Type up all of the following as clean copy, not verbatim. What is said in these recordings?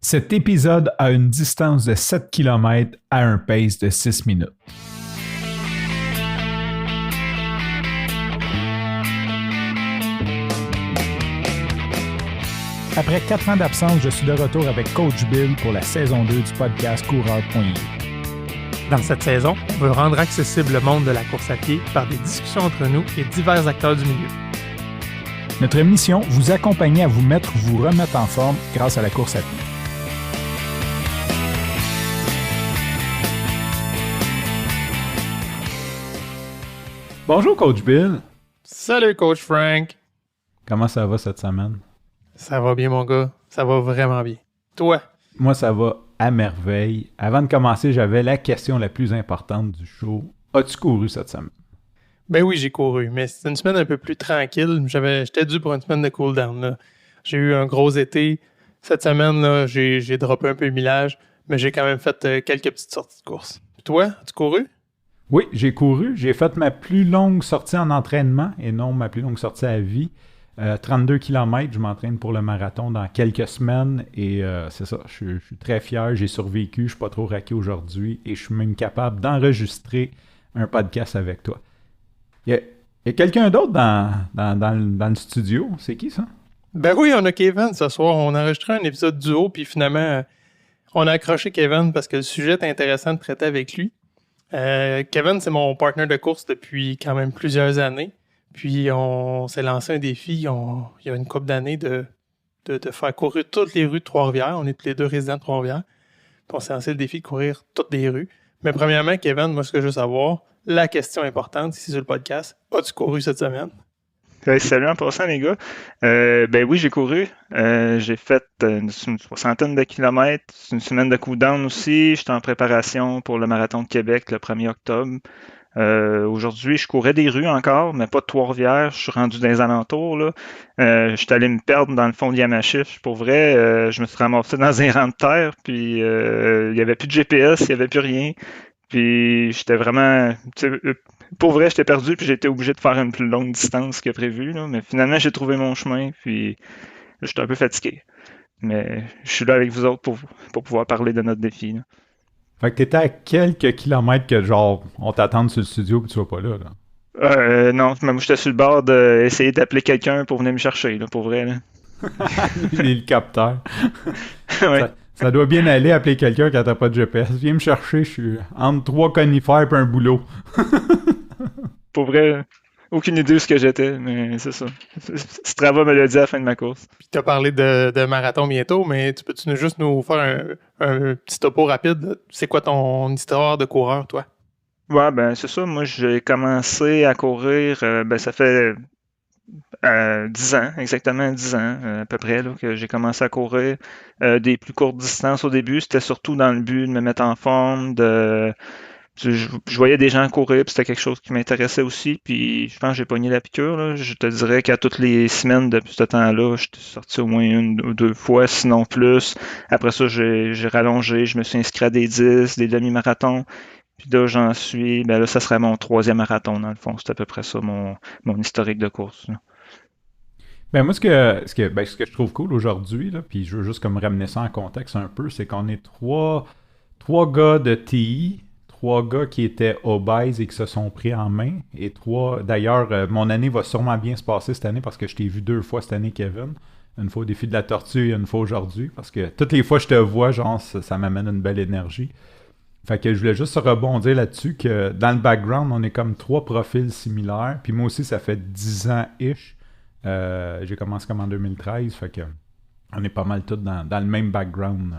Cet épisode a une distance de 7 km à un pace de 6 minutes. Après 4 ans d'absence, je suis de retour avec Coach Bill pour la saison 2 du podcast Coureur.eu. Dans cette saison, on veut rendre accessible le monde de la course à pied par des discussions entre nous et divers acteurs du milieu. Notre mission, vous accompagner à vous remettre en forme grâce à la course à pied. Bonjour Coach Bill. Salut Coach Frank. Comment ça va cette semaine? Ça va bien mon gars, ça va vraiment bien. Toi? Moi ça va à merveille. Avant de commencer, j'avais la question la plus importante du show. As-tu couru cette semaine? Ben oui, j'ai couru, mais c'est une semaine un peu plus tranquille. J'étais dû pour une semaine de cool-down. Là. J'ai eu un gros été. Cette semaine, là, j'ai droppé un peu le millage, mais j'ai quand même fait quelques petites sorties de course. Puis toi, as-tu couru? Oui, j'ai couru. J'ai fait ma plus longue sortie en entraînement et non ma plus longue sortie à vie. 32 km, je m'entraîne pour le marathon dans quelques semaines et c'est ça, je suis très fier, j'ai survécu, je ne suis pas trop raqué aujourd'hui et je suis même capable d'enregistrer un podcast avec toi. Il y a quelqu'un d'autre dans le studio, c'est qui ça? Ben oui, on a Kevin ce soir, on a enregistré un épisode duo puis finalement on a accroché Kevin parce que le sujet est intéressant de traiter avec lui. Kevin, c'est mon partenaire de course depuis quand même plusieurs années. Puis, on s'est lancé un défi il y a une couple d'années de faire courir toutes les rues de Trois-Rivières. On est tous les deux résidents de Trois-Rivières. Puis, on s'est lancé le défi de courir toutes les rues. Mais premièrement, Kevin, moi, ce que je veux savoir, la question importante ici sur le podcast, as-tu couru cette semaine? Salut en passant, les gars. Ben oui, j'ai couru. J'ai fait une soixantaine de kilomètres. C'est une semaine de cool-down aussi. J'étais en préparation pour le marathon de Québec le 1er octobre. Aujourd'hui, je courais des rues encore, mais pas de Trois-Rivières. Je suis rendu dans les alentours, là. Je suis allé me perdre dans le fond de Yamachiche. Pour vrai, je me suis ramassé dans un rang de terre, puis il n'y avait plus de GPS, il n'y avait plus rien. Puis j'étais vraiment... Pour vrai, j'étais perdu, puis j'étais obligé de faire une plus longue distance que prévu, là. Mais finalement, j'ai trouvé mon chemin, puis j'étais un peu fatigué. Mais je suis là avec vous autres pour pouvoir parler de notre défi, là. Fait que t'étais à quelques kilomètres que genre on t'attende sur le studio puis tu vas pas là. Non, mais moi j'étais sur le bord d'essayer d'appeler quelqu'un pour venir me chercher, là, pour vrai, là. L'hélicoptère. Ouais. Ça doit bien aller appeler quelqu'un quand t'as pas de GPS. Viens me chercher, je suis entre 3 conifères et un boulot. Pour vrai, aucune idée de ce que j'étais, mais c'est ça. Strava me l'a dit à la fin de ma course. Puis, tu as parlé de marathon bientôt, mais peux-tu juste nous faire un petit topo rapide? C'est quoi ton histoire de coureur, toi? Ouais, ben c'est ça. Moi, j'ai commencé à courir, ça fait 10 ans, exactement 10 ans à peu près, là, que j'ai commencé à courir des plus courtes distances au début. C'était surtout dans le but de me mettre en forme, je voyais des gens courir, puis c'était quelque chose qui m'intéressait aussi, puis je pense que j'ai pogné la piqûre, là. Je te dirais qu'à toutes les semaines depuis ce temps-là, j'étais sorti au moins 1 ou 2 fois, sinon plus. Après ça, j'ai rallongé, je me suis inscrit à des 10, des demi-marathons, puis là, là, ça serait mon 3e marathon, dans le fond. C'est à peu près ça, mon historique de course, là. Ben moi, ce que je trouve cool aujourd'hui, là, puis je veux juste comme ramener ça en contexte un peu, c'est qu'on est trois gars de TI, 3 gars qui étaient obèses et qui se sont pris en main, et 3, d'ailleurs, mon année va sûrement bien se passer cette année parce que je t'ai vu 2 fois cette année, Kevin. Une fois au défi de la tortue et une fois aujourd'hui, parce que toutes les fois que je te vois, genre, ça m'amène une belle énergie. Fait que je voulais juste rebondir là-dessus que dans le background, on est comme 3 profils similaires, puis moi aussi, ça fait 10 ans-ish. J'ai commencé comme en 2013, fait que on est pas mal tous dans le même background.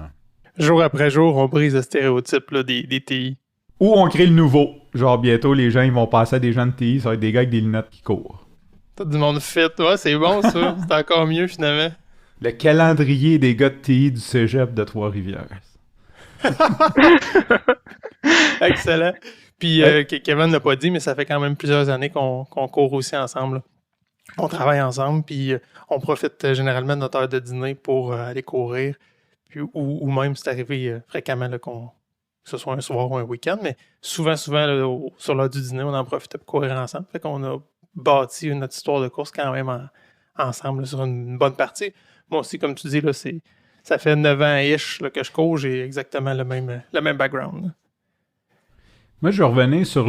Jour après jour, on brise le stéréotype là, des TI. Ou on crée le nouveau. Genre bientôt, les gens ils vont passer à des gens de TI, ça va être des gars avec des lunettes qui courent. T'as du monde fit, ouais, c'est bon ça. C'est encore mieux finalement. Le calendrier des gars de TI du cégep de Trois-Rivières. Excellent. Puis Kevin l'a pas dit, mais ça fait quand même plusieurs années qu'on court aussi ensemble, là. On travaille ensemble, puis on profite généralement de notre heure de dîner pour aller courir. Puis, ou même, c'est arrivé fréquemment là, que ce soit un soir ou un week-end, mais souvent là, sur l'heure du dîner, on en profite pour courir ensemble. Fait qu'on a bâti notre histoire de course quand même ensemble là, sur une bonne partie. Moi aussi, comme tu dis, là, c'est ça fait 9 ans-ish là, que je cours, j'ai exactement le même background. Moi, je vais revenir sur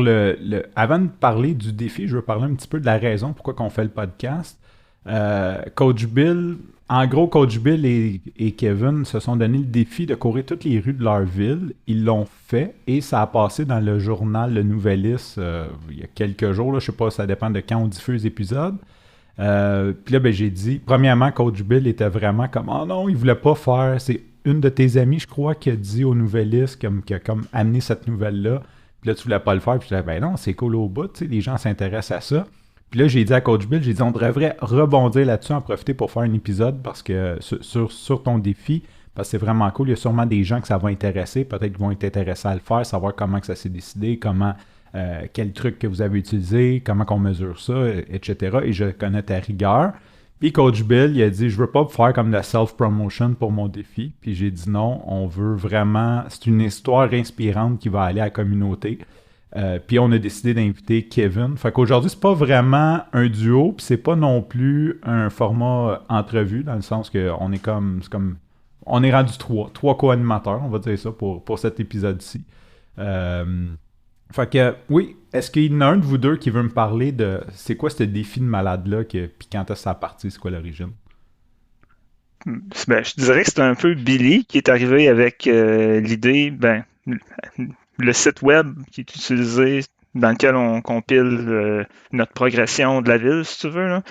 Avant de parler du défi, je veux parler un petit peu de la raison pourquoi on fait le podcast. Coach Bill, en gros, Coach Bill et Kevin se sont donné le défi de courir toutes les rues de leur ville. Ils l'ont fait et ça a passé dans le journal Le Nouvelliste il y a quelques jours. Là, je sais pas, ça dépend de quand on diffuse l'épisode. Puis là, j'ai dit, premièrement, Coach Bill était vraiment comme « Oh non, il voulait pas faire... » C'est une de tes amies, je crois, qui a dit au Nouvelliste, qui a comme amené cette nouvelle-là. Puis là, tu voulais pas le faire. Puis je disais, ben non, c'est cool au bout, tu sais, les gens s'intéressent à ça. Puis là, j'ai dit à Coach Bill, j'ai dit, on devrait rebondir là-dessus, en profiter pour faire un épisode parce que sur ton défi, parce que c'est vraiment cool. Il y a sûrement des gens que ça va intéresser. Peut-être qu'ils vont être intéressés à le faire, savoir comment que ça s'est décidé, quel truc que vous avez utilisé, comment qu'on mesure ça, etc. Et je connais ta rigueur. Puis Coach Bill, il a dit, je veux pas faire comme de la self-promotion pour mon défi. Puis j'ai dit non, on veut vraiment... C'est une histoire inspirante qui va aller à la communauté. Puis on a décidé d'inviter Kevin. Fait qu'aujourd'hui, c'est pas vraiment un duo, puis c'est pas non plus un format entrevue, dans le sens qu'on est comme... On est rendu trois co-animateurs, on va dire ça, pour cet épisode-ci. Fait que, oui, est-ce qu'il y en a un de vous deux qui veut me parler de c'est quoi ce défi de malade-là, puis quand est-ce que ça a parti, c'est quoi l'origine? Ben, je dirais que c'est un peu Billy qui est arrivé avec l'idée, le site web qui est utilisé, dans lequel on compile notre progression de la ville, si tu veux, là.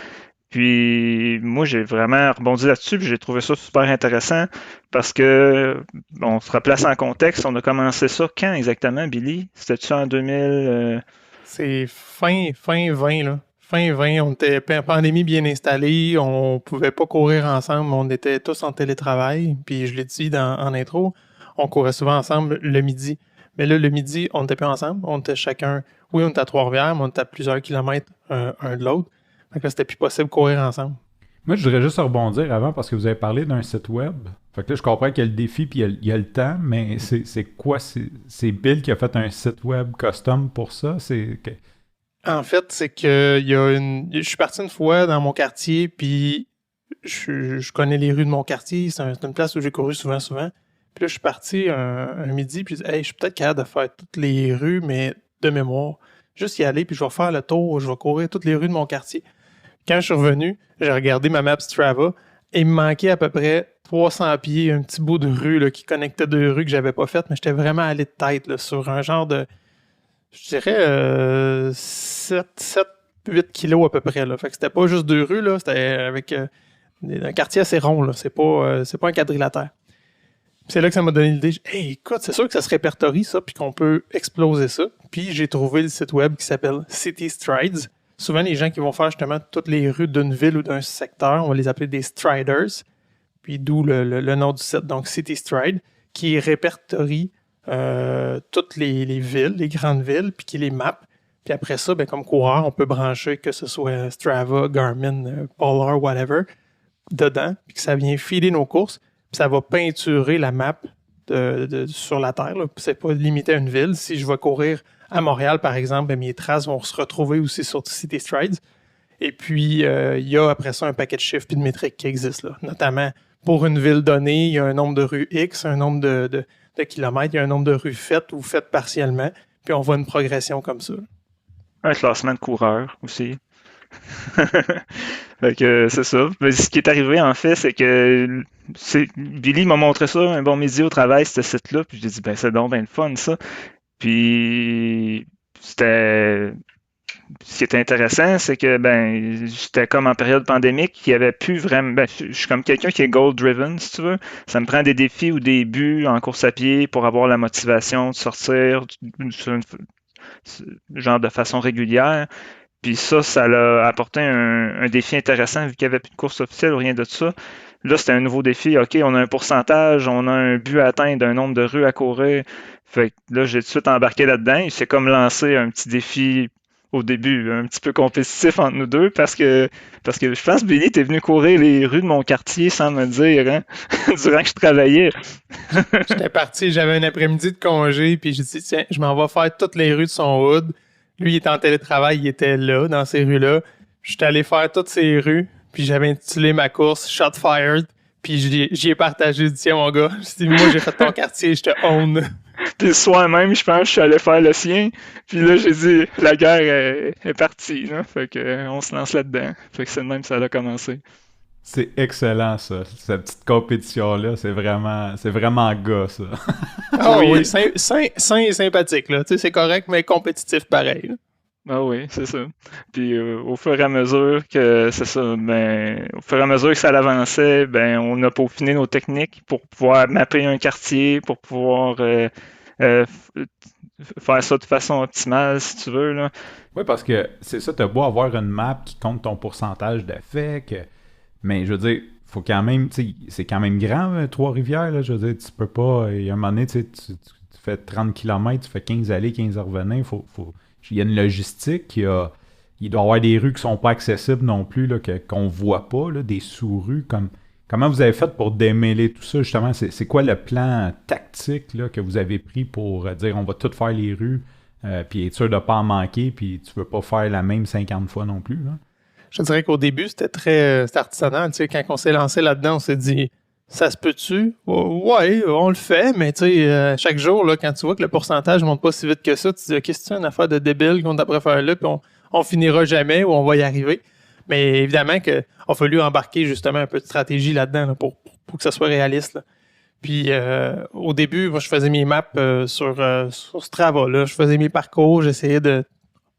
Puis moi, j'ai vraiment rebondi là-dessus, puis j'ai trouvé ça super intéressant parce que, on se replace en contexte, on a commencé ça quand exactement, Billy? C'était-tu en 2000? C'est fin 20, là. Fin 20, on était pandémie bien installée, on pouvait pas courir ensemble, on était tous en télétravail, puis je l'ai dit en intro, on courait souvent ensemble le midi. Mais là, le midi, on n'était plus ensemble, on était chacun, oui, on était à Trois-Rivières, mais on était à plusieurs kilomètres un de l'autre. Donc là, c'était plus possible de courir ensemble. Moi, je voudrais juste rebondir avant parce que vous avez parlé d'un site web. Fait que là, je comprends qu'il y a le défi puis il y a le temps, mais c'est quoi? C'est Bill qui a fait un site web custom pour ça? En fait, c'est que je suis parti une fois dans mon quartier, puis je connais les rues de mon quartier. C'est une place où j'ai couru souvent. Puis là, je suis parti un midi, puis je dis, hey, je suis peut-être capable de faire toutes les rues, mais de mémoire. Juste y aller, puis je vais faire le tour, je vais courir toutes les rues de mon quartier. Quand je suis revenu, j'ai regardé ma map Strava et il me manquait à peu près 300 pieds, un petit bout de rue là, qui connectait deux rues que j'avais pas faites, mais j'étais vraiment allé de tête là, sur un genre de, je dirais, 7-8 kilos à peu près. Là. Fait que c'était pas juste deux rues, là, c'était avec un quartier assez rond. Là. C'est pas un quadrilatère. C'est là que ça m'a donné l'idée. Hey, écoute, c'est sûr que ça se répertorie, ça, puis qu'on peut exploser ça. Puis j'ai trouvé le site web qui s'appelle City Strides. Souvent, les gens qui vont faire justement toutes les rues d'une ville ou d'un secteur, on va les appeler des striders. Puis d'où le nom du site, donc City Stride, qui répertorie toutes les villes, les grandes villes, puis qui les mappe. Puis après ça, comme coureur, on peut brancher que ce soit Strava, Garmin, Polar, whatever, dedans, puis que ça vient filer nos courses. Puis ça va peinturer la map sur la Terre. Là. C'est pas limité à une ville. Si je vais courir à Montréal, par exemple, mes traces vont se retrouver aussi sur City Strides. Et puis, il y a après ça un paquet de chiffres et de métriques qui existent. Là. Notamment, pour une ville donnée, il y a un nombre de rues X, un nombre de kilomètres, il y a un nombre de rues faites ou faites partiellement. Puis on voit une progression comme ça. Un classement de coureurs aussi. Fait que c'est ça. Mais ce qui est arrivé, en fait, c'est que Billy m'a montré ça un bon midi au travail, ce site-là. Puis j'ai dit, c'est donc bien le fun, ça. Puis ce qui était intéressant, c'est que j'étais comme en période pandémique, il y avait plus vraiment. Je suis comme quelqu'un qui est goal-driven, si tu veux. Ça me prend des défis ou des buts en course à pied pour avoir la motivation de sortir sur une genre de façon régulière. Puis ça l'a apporté un défi intéressant vu qu'il n'y avait plus de course officielle ou rien de ça. Là, c'était un nouveau défi. OK, on a un pourcentage, on a un but à atteindre, un nombre de rues à courir. Fait que là, j'ai tout de suite embarqué là-dedans. C'est comme lancer un petit défi au début, un petit peu compétitif entre nous deux parce que je pense que Billy, t'es venu courir les rues de mon quartier sans me dire, hein, durant que je travaillais. J'étais parti, j'avais un après-midi de congé, puis j'ai dit, tiens, je m'en vais faire toutes les rues de son hood. Lui, il était en télétravail, il était là, dans ces rues-là. J'étais allé faire toutes ces rues, puis j'avais intitulé ma course Shot Fired. Puis j'y ai partagé, dit, tiens, mon gars, moi, j'ai fait ton quartier, je te own. Puis le soir même, je pense que je suis allé faire le sien. Puis là, j'ai dit, la guerre est partie, là. Fait que on se lance là-dedans. Fait que c'est de même que ça a commencé. C'est excellent, ça. Cette petite compétition-là, c'est vraiment gars, ça. Ah oui, sain et sympathique, là. Tu sais, c'est correct, mais compétitif pareil. Là. Ah oui, c'est ça. Puis au fur et à mesure que c'est ça, ben au fur et à mesure que ça avançait, ben on a peaufiné nos techniques pour pouvoir mapper un quartier, pour pouvoir euh, f- faire ça de façon optimale, si tu veux, là. Oui, parce que c'est ça, t'as beau avoir une map qui compte ton pourcentage d'effets, mais je veux dire, faut quand même, tu sais, c'est quand même grand, Trois-Rivières, là, je veux dire, tu peux pas, il y a un moment donné, tu sais, tu fais 30 km, tu fais 15 allées, 15 revenir, il y a une logistique, il doit y avoir des rues qui sont pas accessibles non plus, là, qu'on voit pas, là, des sous-rues, comment vous avez fait pour démêler tout ça, justement, c'est quoi le plan tactique, là, que vous avez pris pour dire, on va tout faire les rues, puis être sûr de pas en manquer, puis tu veux pas faire la même 50 fois non plus, là? Je te dirais qu'au début, c'était artisanal. Tu sais, quand on s'est lancé là-dedans, on s'est dit, ça se peut-tu? Ouais, on le fait, mais tu sais, chaque jour, là, quand tu vois que le pourcentage ne monte pas si vite que ça, tu te dis, OK, c'est une affaire de débile qu'on devrait faire là, puis on finira jamais ou on va y arriver. Mais évidemment qu'il a fallu embarquer justement un peu de stratégie là-dedans là, pour que ça soit réaliste. Là. Puis au début, moi, je faisais mes maps sur Strava. Là. Je faisais mes parcours, j'essayais de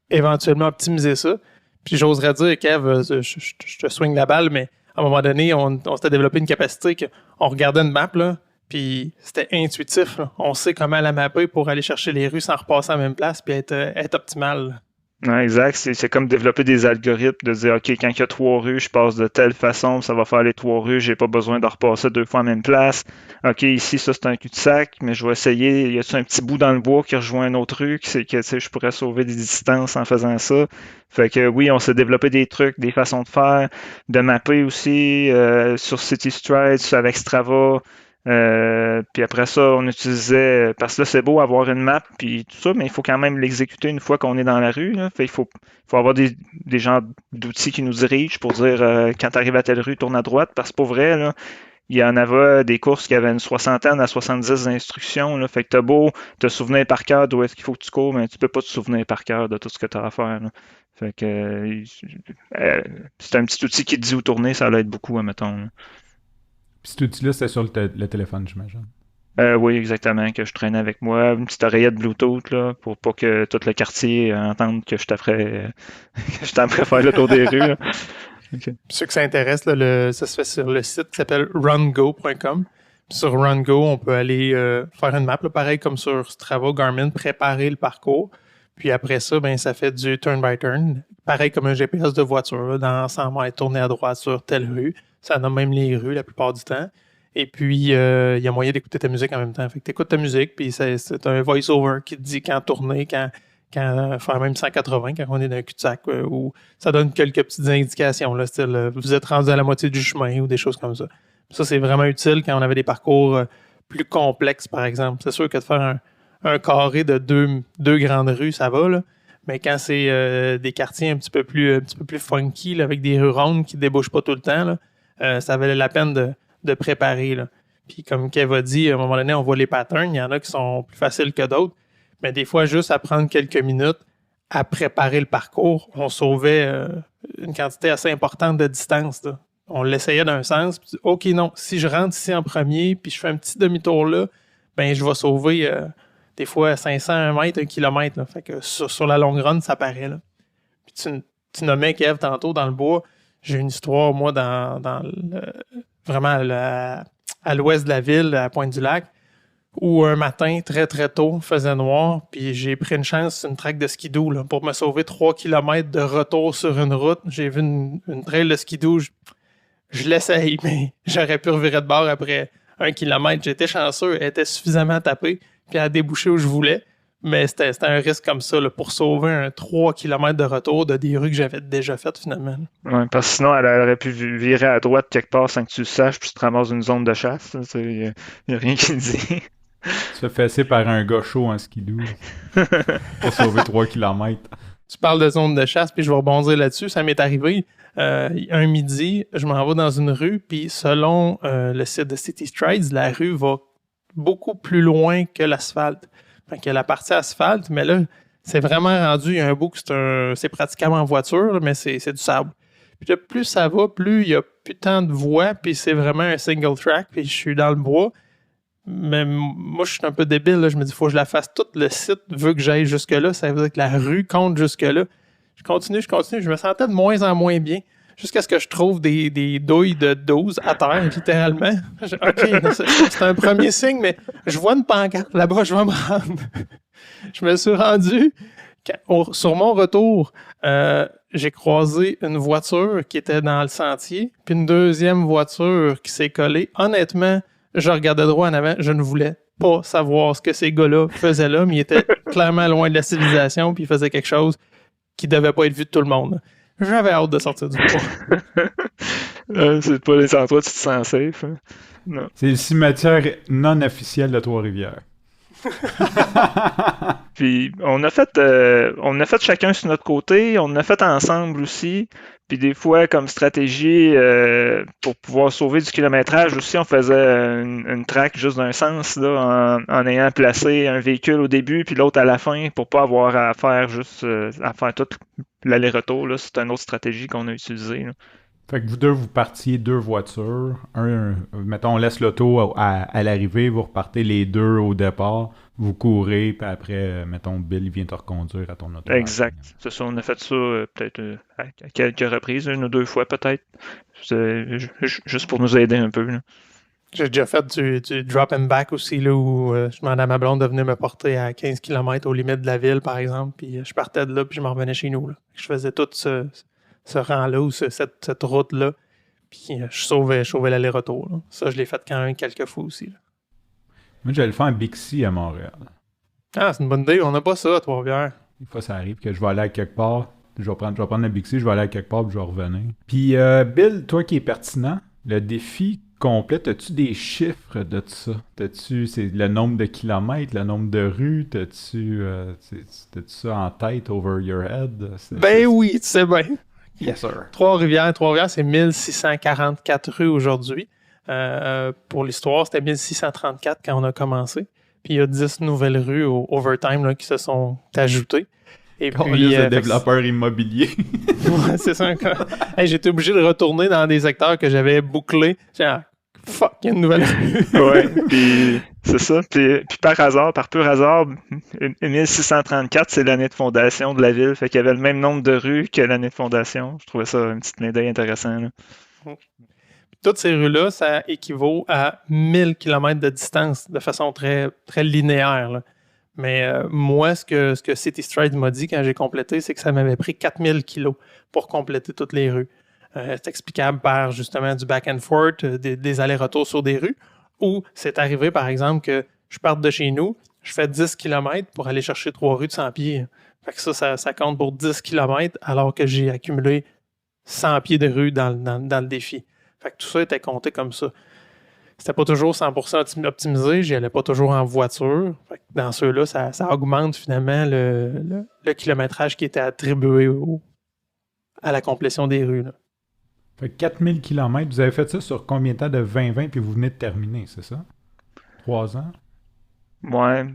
éventuellement optimiser ça. Puis j'oserais dire, Kev, je te swing la balle, mais à un moment donné, on s'était développé une capacité qu'on regardait une map, là, puis c'était intuitif. Là. On sait comment la mapper pour aller chercher les rues sans repasser à la même place puis être optimal. Ouais, exact. C'est comme développer des algorithmes, de dire, OK, quand il y a 3 rues, je passe de telle façon, ça va faire les 3 rues, j'ai pas besoin de repasser 2 fois à la même place. OK, ici, ça, c'est un cul-de-sac, mais je vais essayer, y a-tu un petit bout dans le bois qui rejoint une autre rue, tu sais, je pourrais sauver des distances en faisant ça. Fait que oui, on s'est développé des trucs, des façons de faire, de mapper aussi, sur City Strides, avec Strava. Puis après ça, on utilisait, parce que là, c'est beau avoir une map, puis tout ça, mais il faut quand même l'exécuter une fois qu'on est dans la rue. Là. Fait, faut avoir des genres d'outils qui nous dirigent pour dire quand tu arrives à telle rue, tourne à droite, parce que pour vrai, là, il y en avait des courses qui avaient une soixantaine à 70 instructions. Là. Fait que t'as beau te souvenir par cœur d'où est-ce qu'il faut que tu cours, mais tu peux pas te souvenir par cœur de tout ce que tu as à faire. Là. Fait que c'est un petit outil qui te dit où tourner, ça l'aide beaucoup, admettons. Là. Puis cet outil-là, c'était sur le téléphone, j'imagine. Oui, exactement, que je traînais avec moi. Une petite oreillette Bluetooth, là, pour pas que tout le quartier entende que je t'apprête que je t'apprête faire le tour des rues. Là. Okay. Puis ceux que ça intéresse, là, ça se fait sur le site qui s'appelle rungo.com. Puis sur Rungo, on peut aller faire une map, là, pareil comme sur Strava, Garmin, préparer le parcours. Puis après ça, ben ça fait du turn by turn. Pareil comme un GPS de voiture, là, dans 100 mètres, tourner à droite sur telle rue. Ça nomme même les rues la plupart du temps. Et puis, il y a moyen d'écouter ta musique en même temps. Fait que tu écoutes ta musique, puis c'est un voice-over qui te dit quand tourner, quand faire même 180 quand on est dans un cul-de-sac, ou ça donne quelques petites indications, là, style vous êtes rendu à la moitié du chemin ou des choses comme ça. Ça, c'est vraiment utile quand on avait des parcours plus complexes, par exemple. C'est sûr que de faire un carré de deux grandes rues, ça va, là. Mais quand c'est des quartiers un petit peu plus funky, là, avec des rues rondes qui ne débouchent pas tout le temps, là, ça valait la peine de préparer. Là. Puis comme Kev a dit, à un moment donné, on voit les patterns. Il y en a qui sont plus faciles que d'autres. Mais des fois, juste à prendre quelques minutes à préparer le parcours, on sauvait une quantité assez importante de distance. Là. On l'essayait d'un sens. Puis, OK, non, si je rentre ici en premier puis je fais un petit demi-tour là, ben je vais sauver des fois 500 mètres, 1 kilomètre. Là. Fait que sur la longue run, ça paraît. Là. Puis tu nommais Kev tantôt dans le bois. J'ai une histoire, moi, vraiment à l'ouest de la ville, à Pointe-du-Lac, où un matin, très très tôt, il faisait noir, puis j'ai pris une chance sur une track de skidoo là, pour me sauver 3 km de retour sur une route. J'ai vu une trail de skidoo, je l'essaye, mais j'aurais pu revirer de bord après 1 kilomètre. J'étais chanceux, elle était suffisamment tapée, puis elle a débouché où je voulais. Mais c'était un risque comme ça là, pour sauver un 3 km de retour de des rues que j'avais déjà faites finalement. Oui, parce que sinon, elle aurait pu virer à droite quelque part sans que tu le saches, puis tu te ramasses une zone de chasse. Il n'y a rien qui le dit. Tu te fais fesser par un gars chaud en skidoo pour sauver 3 km. Tu parles de zone de chasse, puis je vais rebondir là-dessus. Ça m'est arrivé un midi, je m'en vais dans une rue, puis selon le site de City Strides, la rue va beaucoup plus loin que l'asphalte. Fait qu'il y a la partie asphalte, mais là, c'est vraiment rendu, il y a un bout que c'est pratiquement en voiture, là, mais c'est du sable. Puis là, plus ça va, plus il y a plus tant de voies, puis c'est vraiment un single track, puis je suis dans le bois. Mais moi, je suis un peu débile, là. Je me dis, il faut que je la fasse tout le site, veut que j'aille jusque-là. Ça veut dire que la rue compte jusque-là. Je continue. Je me sentais de moins en moins bien. Jusqu'à ce que je trouve des douilles de 12 à terre, littéralement. OK, c'est un premier signe, mais je vois une pancarte là-bas, je vais me rendre. Je me suis rendu. Sur mon retour, j'ai croisé une voiture qui était dans le sentier, puis une deuxième voiture qui s'est collée. Honnêtement, je regardais droit en avant, je ne voulais pas savoir ce que ces gars-là faisaient là, mais ils étaient clairement loin de la civilisation, puis ils faisaient quelque chose qui devait pas être vu de tout le monde. J'avais hâte de sortir du bois. C'est pas les endroits où tu te sens safe. Hein? Non. C'est le cimetière non officiel de Trois-Rivières. Puis on a fait chacun sur notre côté, on a fait ensemble aussi. Puis des fois, comme stratégie, pour pouvoir sauver du kilométrage aussi, on faisait une track juste d'un sens là, en ayant placé un véhicule au début puis l'autre à la fin pour pas avoir à faire tout l'aller-retour. Là. C'est une autre stratégie qu'on a utilisée. Là. Fait que vous partiez deux voitures. Mettons, on laisse l'auto à l'arrivée, vous repartez les deux au départ, vous courez, puis après, mettons, Bill vient te reconduire à ton auto. Exact. C'est ça, on a fait ça peut-être à quelques reprises, une ou deux fois peut-être. Juste pour nous aider un peu. Là. J'ai déjà fait du drop and back aussi, là, où je demandais à ma blonde de venir me porter à 15 km aux limites de la ville, par exemple, puis je partais de là, puis je m'en revenais chez nous. Là. Je faisais tout ce rang-là ou cette route-là. Puis je sauvais l'aller-retour. Là. Ça, je l'ai fait quand même quelques fois aussi. Là. Moi, j'allais le faire à Bixi à Montréal. Ah, c'est une bonne idée. On n'a pas ça à Trois-Rivières. Des fois, ça arrive que je vais aller à quelque part. Je vais prendre la Bixi, je vais aller à quelque part, puis je vais revenir. Puis, Bill, toi qui es pertinent, le défi complet, as-tu des chiffres de ça? C'est le nombre de kilomètres, le nombre de rues? T'as-tu ça en tête, over your head? Oui, tu sais bien. Yes, sir. Trois-Rivières, c'est 1644 rues aujourd'hui. Pour l'histoire, c'était 1634 quand on a commencé. Puis il y a 10 nouvelles rues au overtime là, qui se sont ajoutées. Et on puis, les développeurs immobiliers. Ouais, c'est ça. J'étais obligé de retourner dans des secteurs que j'avais bouclés. Genre, fuck, il y a une nouvelle rue. Ouais, puis c'est ça. Puis par pur hasard, 1634, c'est l'année de fondation de la ville. Fait qu'il y avait le même nombre de rues que l'année de fondation. Je trouvais ça un petit clin d'œil intéressant. Là. Toutes ces rues-là, ça équivaut à 1000 km de distance de façon très, très linéaire. Là. Mais moi, ce que City Strides m'a dit quand j'ai complété, c'est que ça m'avait pris 4000 kilos pour compléter toutes les rues. C'est explicable par justement du back and forth, des allers-retours sur des rues, ou c'est arrivé par exemple que je parte de chez nous, je fais 10 km pour aller chercher 3 rues de 100 pieds. Fait que ça compte pour 10 km alors que j'ai accumulé 100 pieds de rue dans le défi. Fait que tout ça était compté comme ça. C'était pas toujours 100% optimisé, j'y allais pas toujours en voiture. Fait que dans ceux-là, ça augmente finalement le kilométrage qui était attribué à la complétion des rues. Là. Fait que 4000 km, vous avez fait ça sur combien de temps de 2020 puis vous venez de terminer, c'est ça? 3 ans? Ouais,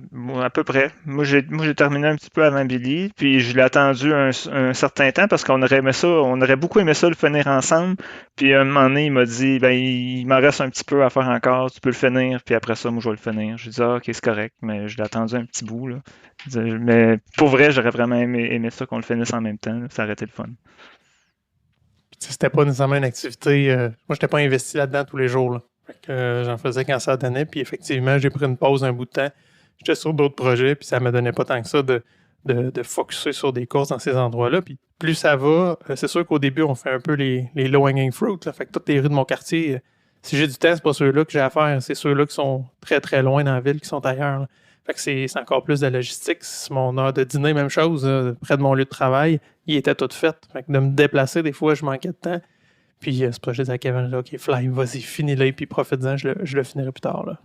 à peu près. Moi, j'ai terminé un petit peu avant Billy, puis je l'ai attendu un certain temps parce qu'on aurait beaucoup aimé ça le finir ensemble. Puis un moment donné, il m'a dit, il m'en reste un petit peu à faire encore, tu peux le finir, puis après ça, moi, je vais le finir. Je lui ai dit, ok, c'est correct, mais je l'ai attendu un petit bout, là. Mais pour vrai, j'aurais vraiment aimé ça qu'on le finisse en même temps, là. Ça aurait été le fun. C'était pas nécessairement une activité. Moi, j'étais pas investi là-dedans tous les jours, là. J'en faisais quand ça donnait, puis effectivement, j'ai pris une pause un bout de temps. J'étais sur d'autres projets, puis ça me donnait pas tant que ça de focusser sur des courses dans ces endroits-là. Puis plus ça va, c'est sûr qu'au début, on fait un peu les low-hanging fruit. Là. Fait que toutes les rues de mon quartier, si j'ai du temps, c'est pas ceux-là que j'ai à faire. C'est ceux-là qui sont très, très loin dans la ville, qui sont ailleurs. Là. Fait que c'est encore plus de la logistique. C'est mon heure de dîner, même chose, près de mon lieu de travail, il était tout fait. Fait que de me déplacer, des fois, je manquais de temps. Puis ce projet de Kevin, là, OK, fly, vas-y, finis-le, puis profite-en, je le finirai plus tard. Là.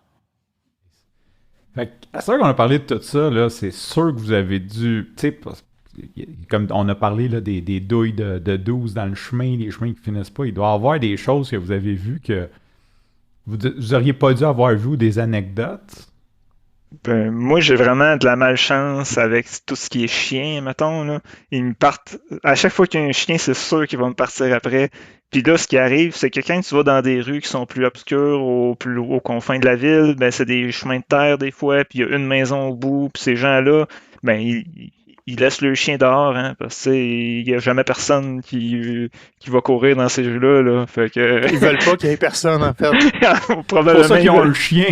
Fait que, à ce qu'on a parlé de tout ça, là, c'est sûr que vous avez dû. Tu sais, comme on a parlé là, des douilles de 12 dans le chemin, les chemins qui finissent pas, il doit y avoir des choses que vous avez vues que vous auriez pas dû avoir vu, des anecdotes. Ben, moi, j'ai vraiment de la malchance avec tout ce qui est chien, mettons, là. Ils me partent. À chaque fois qu'il y a un chien, c'est sûr qu'ils vont me partir après. Puis là, ce qui arrive, c'est que quand tu vas dans des rues qui sont plus obscures, aux confins de la ville, ben c'est des chemins de terre des fois, puis il y a une maison au bout, puis ces gens-là, ben ils laissent le chien dehors, hein, parce que tu sais, il n'y a jamais personne qui va courir dans ces rues-là, là. Fait que Ils veulent pas qu'il y ait personne, en fait. C'est probablement. pour ça qu'ils ont ils un chien.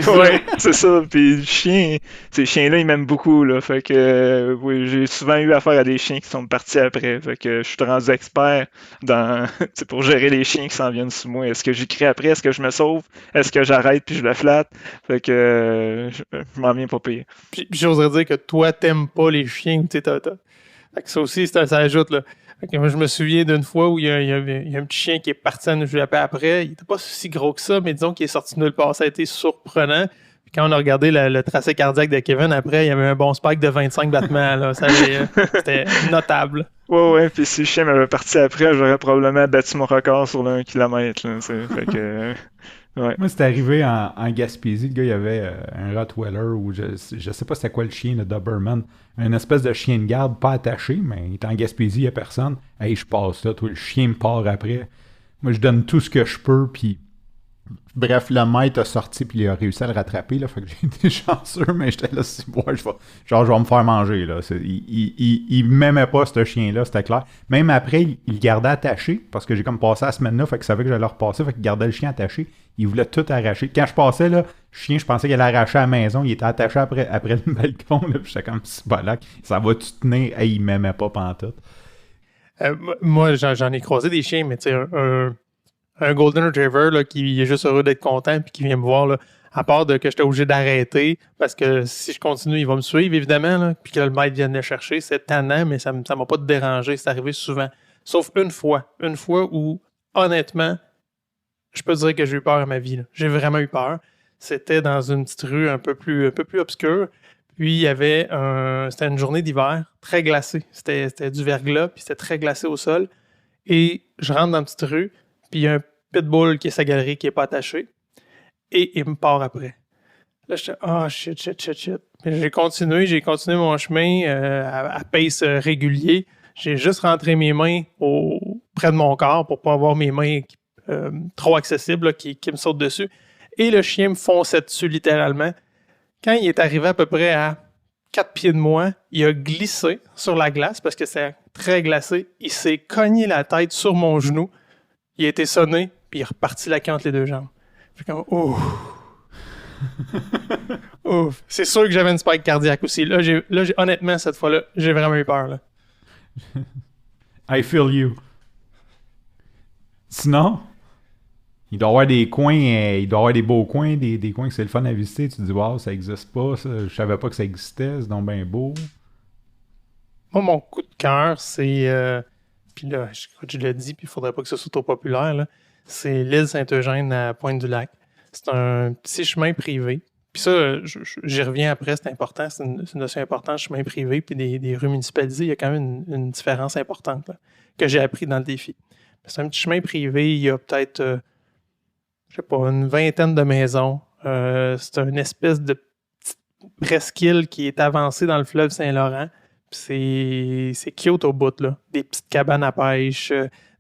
Ouais, c'est ça. Puis le chien, ces chiens-là, ils m'aiment beaucoup, là. Fait que, oui, j'ai souvent eu affaire à des chiens qui sont partis après. Fait que je suis rendu expert dans, tu sais, pour gérer les chiens qui s'en viennent sous moi. Est-ce que j'y crie après? Est-ce que je me sauve? Est-ce que j'arrête puis je le flatte? Fait que, je m'en viens pas pire. Puis j'oserais dire que toi, t'aimes pas les chiens. Tu sais, Fait que ça aussi, ça ajoute, là. Fait que moi, je me souviens d'une fois où il y a un petit chien qui est parti à nous jouer après. Il était pas si gros que ça, mais disons qu'il est sorti de nulle part. Ça a été surprenant. Puis quand on a regardé le tracé cardiaque de Kevin, après, il y avait un bon spike de 25 battements, là. C'était notable. Ouais, puis si le chien m'avait parti après, j'aurais probablement battu mon record sur le 1 km, là, fait que, ouais. Moi, c'était arrivé en Gaspésie. Le gars, il y avait un Rottweiler ou je sais pas c'était quoi le chien, le Doberman. Un espèce de chien de garde pas attaché, mais il est en Gaspésie, il n'y a personne. Hey, je passe là, toi, le chien me part après. Moi, je donne tout ce que je peux, puis bref, le maître a sorti, puis il a réussi à le rattraper, là. Fait que j'ai été chanceux, mais j'étais là, je vais me faire manger, là. Il m'aimait pas, ce chien-là, c'était clair. Même après, il le gardait attaché, parce que j'ai comme passé la semaine-là, fait qu'il savait que j'allais le repasser, fait qu'il gardait le chien attaché. Il voulait tout arracher. Quand je passais, là, le chien, je pensais qu'il allait arracher à la maison. Il était attaché après le balcon, là, puis j'étais comme, c'est balac. Ça va-tu tenir? Hey, il m'aimait pas pantoute. Moi, j'en ai croisé des chiens, mais tu sais, un Golden Retriever là, qui est juste heureux d'être content puis qui vient me voir, là, à part de que j'étais obligé d'arrêter parce que si je continue, il va me suivre, évidemment, là, puis que le maître vienne le chercher. C'est tannant, mais ça m'a pas dérangé. C'est arrivé souvent. Sauf une fois. Une fois où, honnêtement, je peux dire que j'ai eu peur à ma vie. Là. J'ai vraiment eu peur. C'était dans une petite rue un peu plus obscure. Puis il y avait c'était une journée d'hiver très glacée. C'était du verglas, puis c'était très glacé au sol. Et je rentre dans une petite rue, puis il y a un pitbull qui est sa galerie qui n'est pas attaché. Et il me part après. Là, j'étais « Ah, shit. » Puis j'ai continué mon chemin à pace régulier. J'ai juste rentré mes mains près de mon corps pour pas avoir mes mains trop accessibles là, qui me sautent dessus. Et le chien me fonçait dessus littéralement. Quand il est arrivé à peu près à 4 pieds de moi, il a glissé sur la glace parce que c'est très glacé. Il s'est cogné la tête sur mon genou. Il a été sonné, puis il est reparti la queue entre les deux jambes. Fait comme, ouf. Ouf. C'est sûr que j'avais une spike cardiaque aussi. Là, honnêtement, cette fois-là, j'ai vraiment eu peur. Là. I feel you. Sinon, il doit y avoir des coins, il doit y avoir des beaux coins, des coins que c'est le fun à visiter. Tu te dis, wow, ça existe pas, ça. Je savais pas que ça existait, c'est donc bien beau. Moi, mon coup de cœur, c'est. Puis là, je l'ai dit, puis il faudrait pas que ce soit trop populaire, là. C'est l'île Saint-Eugène à Pointe-du-Lac. C'est un petit chemin privé. Puis ça, j'y reviens après, c'est important. C'est une notion importante, chemin privé, puis des rues municipalisées. Il y a quand même une différence importante là, que j'ai appris dans le défi. C'est un petit chemin privé. Il y a peut-être, je sais pas, une vingtaine de maisons. C'est une espèce de petite presqu'île qui est avancée dans le fleuve Saint-Laurent. Puis c'est cute au bout, là. Des petites cabanes à pêche,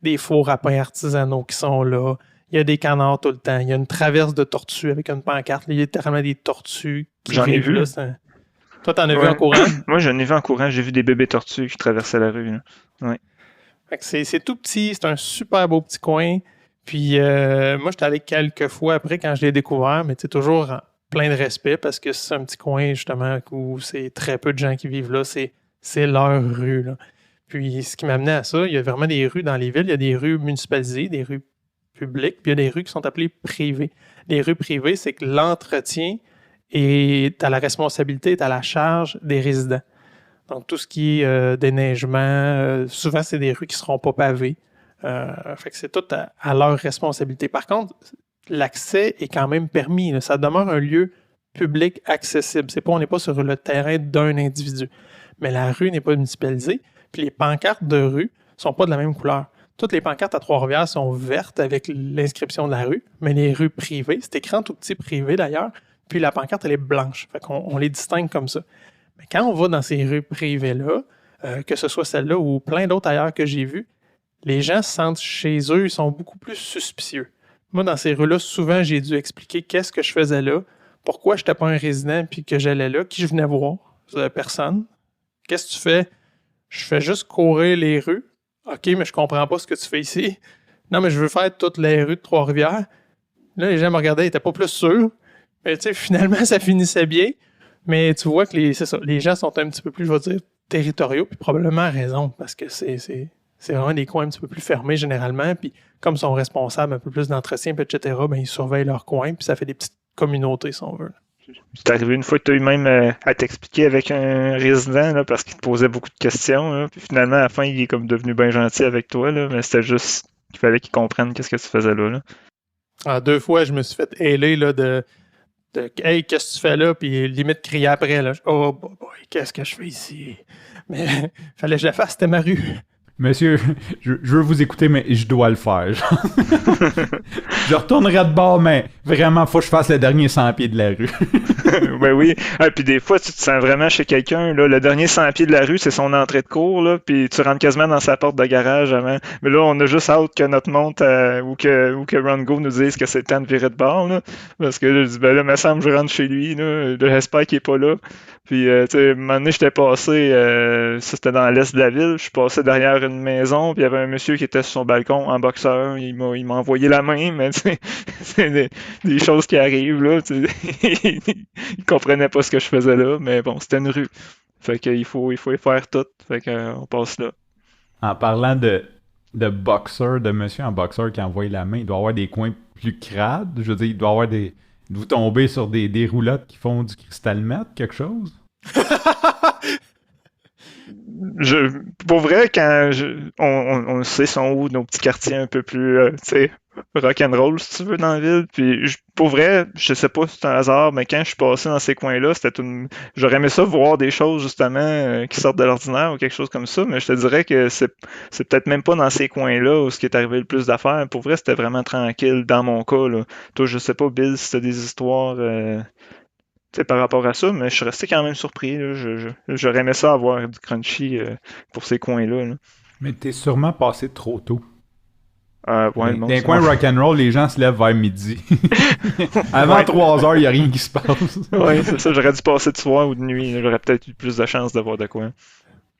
des fours à pain artisanaux qui sont là. Il y a des canards tout le temps. Il y a une traverse de tortues avec une pancarte. Il y a littéralement des tortues qui J'en ai vu. Là, toi, t'en as vu en courant? Moi, j'en ai vu en courant. J'ai vu des bébés tortues qui traversaient la rue. Là. Ouais. Fait que c'est tout petit. C'est un super beau petit coin. Puis moi, j'étais allé quelques fois après quand je l'ai découvert, mais tu toujours plein de respect parce que c'est un petit coin, justement, où c'est très peu de gens qui vivent là. C'est leur rue, là. Puis, ce qui m'amenait à ça, il y a vraiment des rues dans les villes. Il y a des rues municipalisées, des rues publiques, puis il y a des rues qui sont appelées privées. Les rues privées, c'est que l'entretien est à la responsabilité, est à la charge des résidents. Donc, tout ce qui est déneigement, souvent, c'est des rues qui ne seront pas pavées. Fait que c'est tout à leur responsabilité. Par contre, l'accès est quand même permis. Là. Ça demeure un lieu public accessible. On n'est pas sur le terrain d'un individu. mais la rue n'est pas municipalisée. Puis les pancartes de rue sont pas de la même couleur. Toutes les pancartes à Trois-Rivières sont vertes avec l'inscription de la rue, mais les rues privées, c'est écrit en tout petit privé d'ailleurs, puis la pancarte, elle est blanche. Fait qu'on les distingue comme ça. Mais quand on va dans ces rues privées-là, que ce soit celle-là ou plein d'autres ailleurs que j'ai vues, les gens se sentent chez eux, ils sont beaucoup plus suspicieux. Moi, dans ces rues-là, souvent, j'ai dû expliquer qu'est-ce que je faisais là, pourquoi je n'étais pas un résident puis que j'allais là, qui je venais voir, personne. Qu'est-ce que tu fais? Je fais juste courir les rues. OK, mais je comprends pas ce que tu fais ici. Non, mais je veux faire toutes les rues de Trois-Rivières. Là, les gens me regardaient, ils n'étaient pas plus sûrs. Mais tu sais, finalement, ça finissait bien. Mais tu vois que les gens sont un petit peu plus, je vais dire, territoriaux, puis probablement à raison, parce que c'est vraiment des coins un petit peu plus fermés généralement, puis comme ils sont responsables un peu plus d'entretien, puis etc., ben, ils surveillent leur coin, puis ça fait des petites communautés, si on veut. C'est arrivé une fois que tu as eu même à t'expliquer avec un résident là, parce qu'il te posait beaucoup de questions. Là, puis finalement, à la fin, il est comme devenu bien gentil avec toi, là, mais c'était juste qu'il fallait qu'il comprenne qu'est-ce que tu faisais là. Ah, 2 fois, je me suis fait héler là, de Hey, qu'est-ce que tu fais là? Puis limite crier après. Là. Oh, boy, qu'est-ce que je fais ici? Mais fallait que je la fasse, c'était ma rue. Monsieur, je veux vous écouter, mais je dois le faire. Je retournerai de bord, mais vraiment, faut que je fasse le dernier 100 pieds de la rue. Ben oui. Ah, puis des fois, tu te sens vraiment chez quelqu'un. Là, le dernier 100 pieds de la rue, c'est son entrée de cours. Là, puis tu rentres quasiment dans sa porte de garage avant. Mais là, on a juste hâte que notre monte ou que Rongo nous dise que c'est le temps de virer de bord. Là, parce que là, je dis, ben là, il me semble que je rentre chez lui. Là, j'espère qu'il n'est pas là. Puis, tu sais, un moment donné, j'étais passé, ça c'était dans l'est de la ville, je suis passé derrière une maison, puis il y avait un monsieur qui était sur son balcon en boxeur, il m'a envoyé la main, mais tu sais, c'est des choses qui arrivent, là, tu sais, il comprenait pas ce que je faisais là, mais bon, c'était une rue. Fait qu'il faut y faire tout, fait qu'on passe là. En parlant de boxeur, de monsieur en boxeur qui a envoyé la main, il doit avoir des coins plus crades, je veux dire, il doit avoir vous tombez sur des roulottes qui font du cristal mat, quelque chose? Pour vrai, quand on sait sont où nos petits quartiers un peu plus, tu sais, rock'n'roll, si tu veux, dans la ville. Puis, pour vrai, je sais pas si c'est un hasard, mais quand je suis passé dans ces coins-là, j'aurais aimé ça voir des choses, justement, qui sortent de l'ordinaire ou quelque chose comme ça, mais je te dirais que c'est peut-être même pas dans ces coins-là où ce qui est arrivé le plus d'affaires. Pour vrai, c'était vraiment tranquille dans mon cas, là. Toi, je sais pas, Bill, si t'as des histoires, par rapport à ça, mais je suis resté quand même surpris, là. J'aurais aimé ça avoir du crunchy pour ces coins-là, là. Mais t'es sûrement passé trop tôt. Ouais, Dans les coins rock'n'roll, les gens se lèvent vers midi. Avant 3 heures, il n'y a rien qui se passe. Oui, c'est ça. J'aurais dû passer de soir ou de nuit. J'aurais peut-être eu plus de chance de voir de quoi.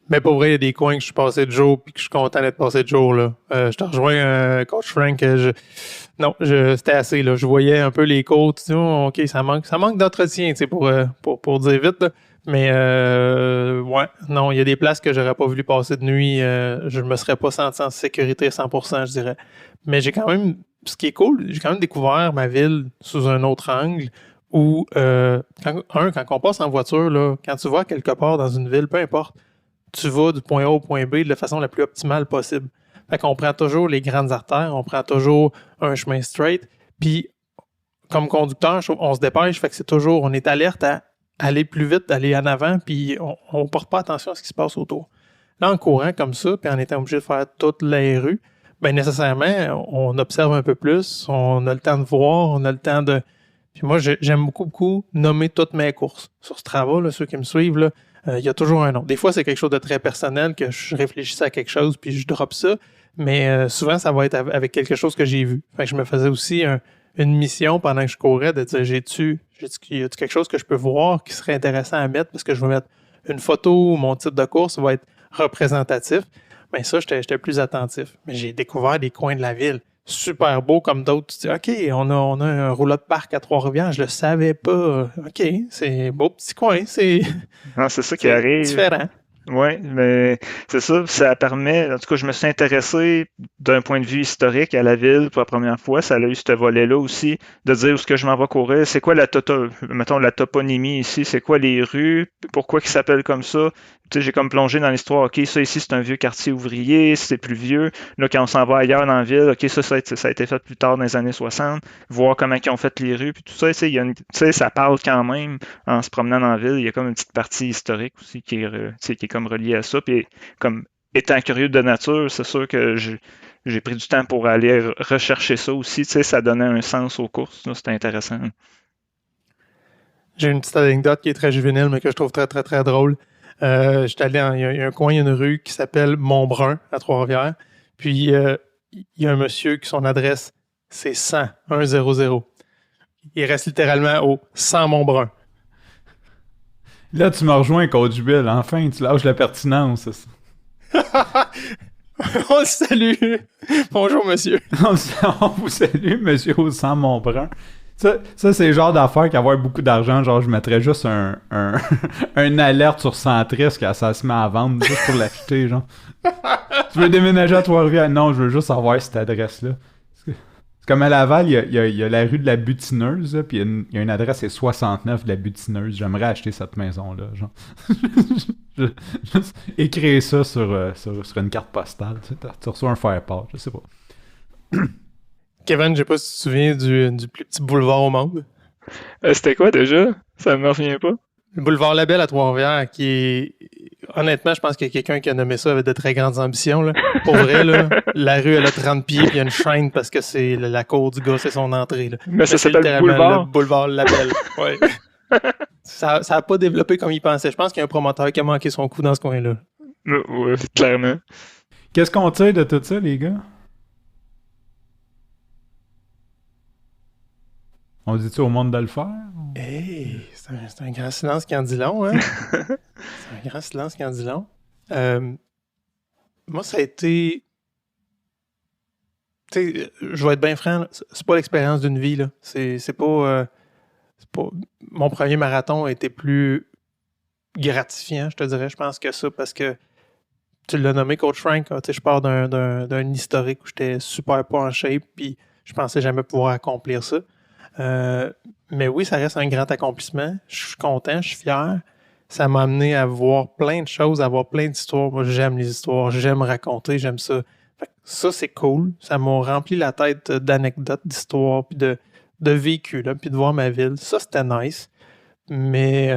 Mais pour vrai, il y a des coins que je suis passé de jour puis que je suis content d'être passé de jour. Là. Je te rejoins, Coach Frank. C'était assez. Là. Je voyais un peu les côtes. OK, ça manque d'entretien, pour dire vite. Là. Mais ouais, non, il y a des places que j'aurais pas voulu passer de nuit. Je me serais pas senti en sécurité à 100%, je dirais. Mais j'ai quand même, ce qui est cool, j'ai quand même découvert ma ville sous un autre angle où, quand on passe en voiture, là, quand tu vas quelque part dans une ville, peu importe, tu vas du point A au point B de la façon la plus optimale possible. Fait qu'on prend toujours les grandes artères, on prend toujours un chemin straight, puis comme conducteur, on se dépêche, fait que c'est toujours, on est alerte à aller plus vite, aller en avant, puis on porte pas attention à ce qui se passe autour. Là, en courant comme ça, puis en étant obligé de faire toutes les rues, ben nécessairement, on observe un peu plus, on a le temps de voir, on a le temps de... Puis moi, j'aime beaucoup nommer toutes mes courses. Sur Strava, là, ceux qui me suivent, là, il y a toujours un nom. Des fois, c'est quelque chose de très personnel, que je réfléchissais à quelque chose, puis je drop ça, mais souvent, ça va être avec quelque chose que j'ai vu. Fait que je me faisais aussi une mission pendant que je courais de dire, y a quelque chose que je peux voir qui serait intéressant à mettre parce que je vais mettre une photo ou mon titre de course va être représentatif. Mais ça, j'étais plus attentif. Mais j'ai découvert des coins de la ville super beaux comme d'autres. Tu dis, OK, on a un rouleau de parc à Trois-Rivières, je le savais pas. OK, c'est beau petit coin, c'est Non, c'est ça qui arrive. Différent. Oui, mais c'est ça, ça permet, en tout cas, je me suis intéressé d'un point de vue historique à la ville pour la première fois, ça a eu ce volet-là aussi, de dire où est-ce que je m'en vais courir, c'est quoi mettons, la toponymie ici, c'est quoi les rues, pourquoi ils s'appellent comme ça. Tu sais, j'ai comme plongé dans l'histoire, ok, ça ici c'est un vieux quartier ouvrier, c'est plus vieux, là quand on s'en va ailleurs dans la ville, ok, ça a été fait plus tard dans les années 60, voir comment ils ont fait les rues, puis tout ça, tu sais, tu sais, ça parle quand même en se promenant dans la ville, il y a comme une petite partie historique aussi tu sais, qui est comme reliée à ça. Puis comme étant curieux de nature, c'est sûr que j'ai pris du temps pour aller rechercher ça aussi. Tu sais, ça donnait un sens aux courses. C'était intéressant. J'ai une petite anecdote qui est très juvénile, mais que je trouve très, très, très drôle. J'étais allé il y a un coin, il y a une rue qui s'appelle Montbrun, à Trois-Rivières. Puis, il y a un monsieur qui son adresse, c'est 100, 100. Il reste littéralement au 100 Montbrun. Là, tu me rejoins, Coach Bill. Enfin, tu lâches la pertinence. On le salue. Bonjour, monsieur. On vous salue, monsieur au sang Montbrun. Ça c'est le genre d'affaire qu'avoir beaucoup d'argent, genre, je mettrais juste un alerte sur Centris quand ça se met à vendre, juste pour l'acheter, genre. Tu veux déménager à Trois-Rivières? Non, je veux juste avoir cette adresse-là. C'est comme à Laval, il y a la rue de la Butineuse, là, puis il y a une adresse, c'est 69 de la Butineuse. J'aimerais acheter cette maison-là, genre. Juste écrire ça sur une carte postale. Tu reçois un Firepass, je sais pas. Kevin, je sais pas si tu te souviens du plus petit boulevard au monde. C'était quoi déjà? Ça me revient pas. Le boulevard Labelle à Trois-Rivières, qui est... Honnêtement, je pense que quelqu'un qui a nommé ça avait de très grandes ambitions. Là. Pour vrai, là, la rue, elle a 30 pieds, puis il y a une chaîne parce que c'est la cour du gars, c'est son entrée. Là. Mais ça c'est s'appelle littéralement Boulevard. le boulevard Labelle. Ouais. Ça a pas développé comme il pensait. Je pense qu'il y a un promoteur qui a manqué son coup dans ce coin-là. Ouais, clairement. Qu'est-ce qu'on tire de tout ça, les gars? On dit-tu au monde de le faire? Hey, c'est un grand silence qui en dit long, hein? C'est un grand silence qui en dit long. Moi, ça a été... Tu sais, je vais être bien franc, là, c'est pas l'expérience d'une vie, là. C'est pas... Mon premier marathon a été plus gratifiant, je te dirais, je pense que ça, parce que tu l'as nommé, Coach Frank, tu sais, je pars d'un historique où j'étais super pas en shape, puis je pensais jamais pouvoir accomplir ça. Mais oui, ça reste un grand accomplissement. Je suis content, je suis fier. Ça m'a amené à voir plein de choses, à voir plein d'histoires. Moi, j'aime les histoires, j'aime raconter, j'aime ça. Fait que ça, c'est cool. Ça m'a rempli la tête d'anecdotes, d'histoires, puis de vécu, là, puis de voir ma ville. Ça, c'était nice. Mais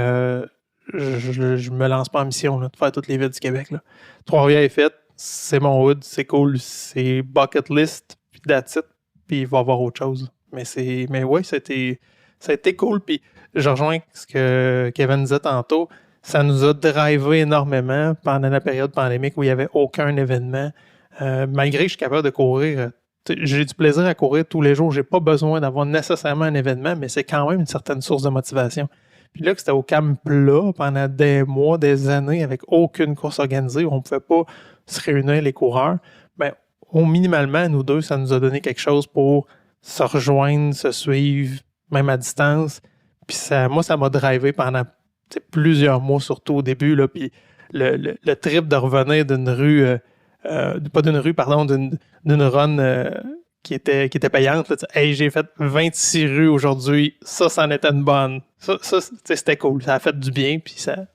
je me lance pas en mission là, de faire toutes les villes du Québec. Là. Trois-Rivières est faite, c'est mon hood, c'est cool, c'est bucket list, puis that's it, puis il va y avoir autre chose. Mais ouais, ça a été cool, puis je rejoins ce que Kevin disait tantôt, ça nous a drivé énormément pendant la période pandémique où il n'y avait aucun événement. Malgré que je suis capable de courir, j'ai du plaisir à courir tous les jours, j'ai pas besoin d'avoir nécessairement un événement, mais c'est quand même une certaine source de motivation. Puis là, que c'était au calme plat pendant des mois, des années, avec aucune course organisée, où on ne pouvait pas se réunir les coureurs, ben, au minimalement, nous deux, ça nous a donné quelque chose pour se rejoindre, se suivre, même à distance. Puis moi, ça m'a drivé pendant plusieurs mois, surtout au début. Là, puis le trip de revenir d'une rue, pas d'une rue, pardon, d'une run qui était payante. Là, hey, j'ai fait 26 rues aujourd'hui, ça en était une bonne. Ça c'était cool, ça a fait du bien, puis ça...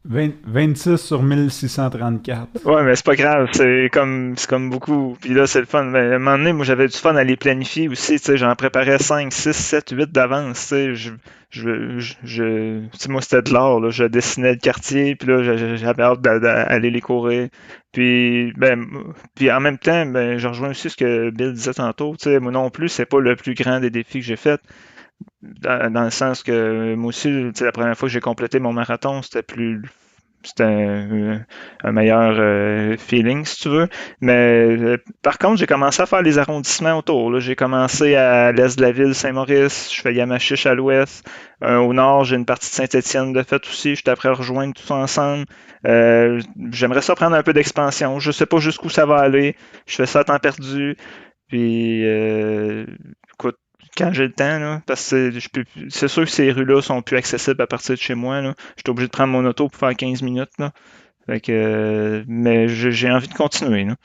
26 sur 1634. Ouais, mais c'est pas grave, c'est comme beaucoup. Puis là, c'est le fun. Mais à un moment donné, moi, j'avais du fun à les planifier aussi. Tu sais, j'en préparais 5, 6, 7, 8 d'avance. Tu sais, tu sais, moi, c'était de l'art. Là. Je dessinais le quartier, puis là, j'avais hâte d'aller les courir. Puis, puis en même temps, je rejoins aussi ce que Bill disait tantôt. Tu sais, moi non plus, c'est pas le plus grand des défis que j'ai fait. Dans le sens que moi aussi, la première fois que j'ai complété mon marathon, c'était un meilleur feeling, si tu veux. Mais par contre, j'ai commencé à faire les arrondissements autour. Là. J'ai commencé à l'est de la ville, Saint-Maurice. Je fais Yamachiche à l'ouest. Au nord, j'ai une partie de Saint-Étienne de fait aussi. J'étais prêt à rejoindre tout ça ensemble. J'aimerais ça prendre un peu d'expansion. Je sais pas jusqu'où ça va aller. Je fais ça à temps perdu. Puis, écoute, quand j'ai le temps, là, parce que c'est sûr que ces rues-là sont plus accessibles à partir de chez moi. Là. J'étais obligé de prendre mon auto pour faire 15 minutes. Là. Fait que, mais j'ai envie de continuer. Là.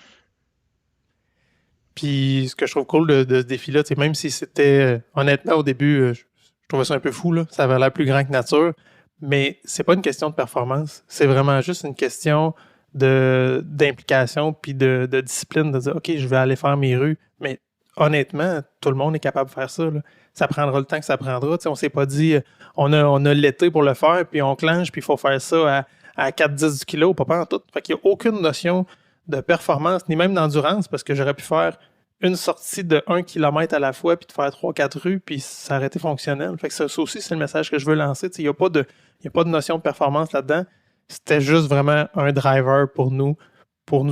Puis ce que je trouve cool de ce défi-là, même si c'était, honnêtement, au début, je trouvais ça un peu fou, là. Ça avait l'air plus grand que nature, mais c'est pas une question de performance. C'est vraiment juste une question d'implication puis de discipline, de dire, OK, je vais aller faire mes rues. Mais honnêtement, tout le monde est capable de faire ça, là. Ça prendra le temps que ça prendra. On s'est pas dit, on a l'été pour le faire, puis on clenche, puis il faut faire ça à 4-10 du kilo, pas en tout. Fait qu'il n'y a aucune notion de performance, ni même d'endurance, parce que j'aurais pu faire une sortie de 1 km à la fois, puis de faire 3-4 rues, puis ça aurait été fonctionnel. Fait que ça aussi, c'est le message que je veux lancer. Il n'y a pas de notion de performance là-dedans. C'était juste vraiment un driver pour nous